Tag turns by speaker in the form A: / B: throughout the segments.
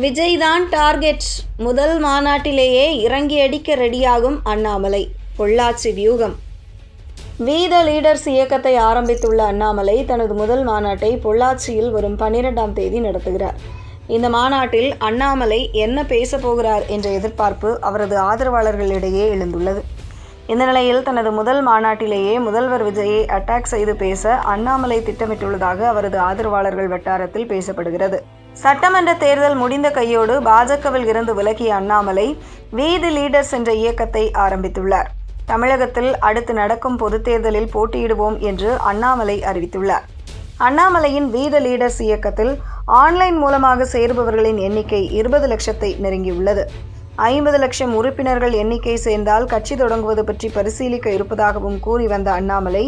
A: விஜய் தான் டார்கெட். முதல் மாநாட்டிலேயே இறங்கி அடிக்க ரெடியாகும் அண்ணாமலை. பொள்ளாச்சி வியூகம். வி த லீடர்ஸ் இயக்கத்தை ஆரம்பித்துள்ள அண்ணாமலை தனது முதல் மாநாட்டை பொள்ளாச்சியில் வரும் 12ஆம் தேதி நடத்துகிறார். இந்த மாநாட்டில் அண்ணாமலை என்ன பேசப் போகிறார் என்ற எதிர்பார்ப்பு அவரது ஆதரவாளர்களிடையே எழுந்துள்ளது. இந்த நிலையில் தனது முதல் மாநாட்டிலேயே முதல்வர் விஜயை அட்டாக் செய்து பேச அண்ணாமலை திட்டமிட்டுள்ளதாக அவரது ஆதரவாளர்கள் வட்டாரத்தில் பேசப்படுகிறது. சட்டமன்ற தேர்தல் முடிந்த கையோடு பாஜகவில் இருந்து விலகிய அண்ணாமலை வி தி லீடர்ஸ் என்ற இயக்கத்தை ஆரம்பித்துள்ளார். தமிழகத்தில் அடுத்து நடக்கும் பொதுத் தேர்தலில் போட்டியிடுவோம் என்று அண்ணாமலை அறிவித்துள்ளார். அண்ணாமலையின் வி தி லீடர்ஸ் இயக்கத்தில் ஆன்லைன் மூலமாக சேருபவர்களின் எண்ணிக்கை 20 லட்சத்தை நெருங்கியுள்ளது. 50 லட்சம் உறுப்பினர்கள் எண்ணிக்கை சேர்ந்தால் கட்சி தொடங்குவது பற்றி பரிசீலிக்க இருப்பதாகவும் கூறி வந்த அண்ணாமலை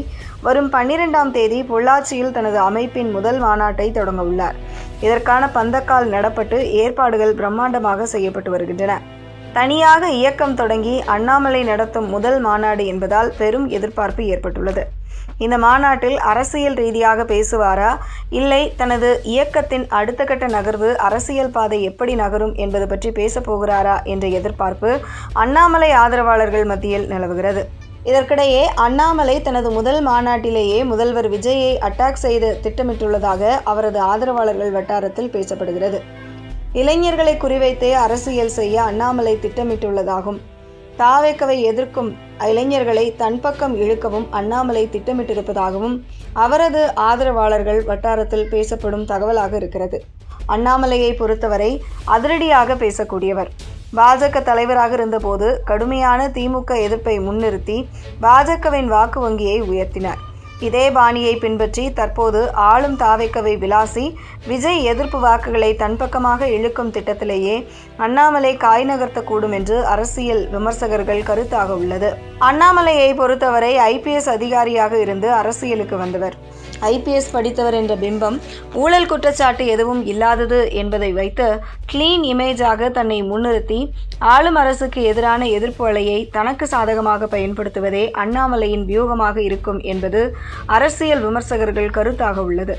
A: வரும் 12ஆம் தேதி பொள்ளாச்சியில் தனது அமைப்பின் முதல் மாநாட்டை தொடங்க உள்ளார். இதற்கான பந்தக்கால் நடப்பட்டு ஏற்பாடுகள் பிரம்மாண்டமாக செய்யப்பட்டு வருகின்றன. தனியாக இயக்கம் தொடங்கி அண்ணாமலை நடத்தும் முதல் மாநாடு என்பதால் பெரும் எதிர்பார்ப்பு ஏற்பட்டுள்ளது. இந்த மாநாட்டில் அரசியல் ரீதியாக பேசுவாரா, இல்லை தனது இயக்கத்தின் அடுத்த கட்ட நகர்வு அரசியல் பாதை எப்படி நகரும் என்பது பற்றி பேசப் போகிறாரா என்ற எதிர்பார்ப்பு அண்ணாமலை ஆதரவாளர்கள் மத்தியில் நிலவுகிறது. இதற்கிடையே அண்ணாமலை தனது முதல் மாநாட்டிலேயே முதல்வர் விஜயை அட்டாக் செய்து திட்டமிட்டுள்ளதாக அவரது ஆதரவாளர்கள் வட்டாரத்தில் பேசப்படுகிறது. இளைஞர்களை குறிவைத்தே அரசியல் செய்ய அண்ணாமலை திட்டமிட்டுள்ளதாகும். தாவேக்கவை எதிர்க்கும் இளைஞர்களை தன் பக்கம் இழுக்கவும் அண்ணாமலை திட்டமிட்டிருப்பதாகவும் அவரது ஆதரவாளர்கள் வட்டாரத்தில் பேசப்படும் தகவலாக இருக்கிறது. அண்ணாமலையை பொறுத்தவரை அதிரடியாக பேசக்கூடியவர். பாஜக தலைவராக இருந்தபோது கடுமையான திமுக எதிர்ப்பை முன்னிறுத்தி பாஜகவின் வாக்கு வங்கியை உயர்த்தினார். இதே பாணியை பின்பற்றி தற்போது ஆளும் தாவேக்கவை விளாசி விஜய் எதிர்ப்பு வாக்குகளை தன் பக்கமாக இழுக்கும் திட்டத்திலேயே அண்ணாமலை காய் நகர்த்தக்கூடும் என்று அரசியல் விமர்சகர்கள் கருத்தாக உள்ளது. அண்ணாமலையை பொறுத்தவரை IPS அதிகாரியாக இருந்து அரசியலுக்கு வந்தவர். IPS படித்தவர் என்ற பிம்பம் ஊழல் குற்றச்சாட்டு எதுவும் இல்லாதது என்பதை வைத்து கிளீன் இமேஜாக தன்னை முன்னிறுத்தி ஆளும் அரசுக்கு எதிரான எதிர்ப்பு அலையை தனக்கு சாதகமாக பயன்படுத்துவதே அண்ணாமலையின் வியூகமாக இருக்கும் என்பது அரசியல் விமர்சகர்கள் கருத்தாக உள்ளது.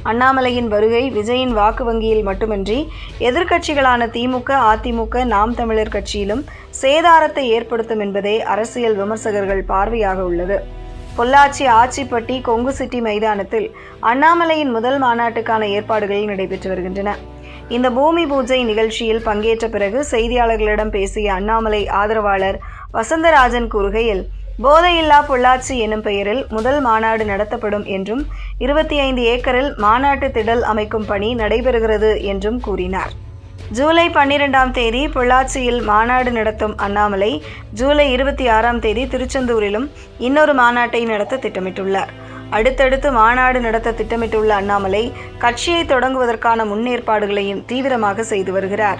A: அண்ணாமலையின் வருகை விஜயின் வாக்கு வங்கியில் மட்டுமின்றி எதிர்க்கட்சிகளான திமுக, அதிமுக, நாம் தமிழர் கட்சியிலும் சேதாரத்தை ஏற்படுத்தும் என்பதே அரசியல் விமர்சகர்கள் பார்வையாக உள்ளது. பொள்ளாச்சி ஆச்சிப்பட்டி கொங்கு சிட்டி மைதானத்தில் அண்ணாமலையின் முதல் மாநாட்டுக்கான ஏற்பாடுகள் நடைபெற்று வருகின்றன. இந்த பூமி பூஜை நிகழ்ச்சியில் பங்கேற்ற பிறகு செய்தியாளர்களிடம் பேசிய அண்ணாமலை ஆதரவாளர் வசந்தராஜன் கூறுகையில், போதையில்லா பொள்ளாச்சி எனும் பெயரில் முதல் மாநாடு நடத்தப்படும் என்றும் 25 ஏக்கரில் மாநாட்டு திடல் அமைக்கும் பணி நடைபெறுகிறது என்றும் கூறினார். ஜூலை 12ஆம் தேதி பொள்ளாச்சியில் மாநாடு நடத்தும் அண்ணாமலை ஜூலை 26ஆம் தேதி திருச்செந்தூரிலும் இன்னொரு மாநாட்டை நடத்த திட்டமிட்டுள்ளார். அடுத்தடுத்து மாநாடு நடத்த திட்டமிட்டுள்ள அண்ணாமலை கட்சியை தொடங்குவதற்கான முன்னேற்பாடுகளையும் தீவிரமாக செய்து வருகிறார்.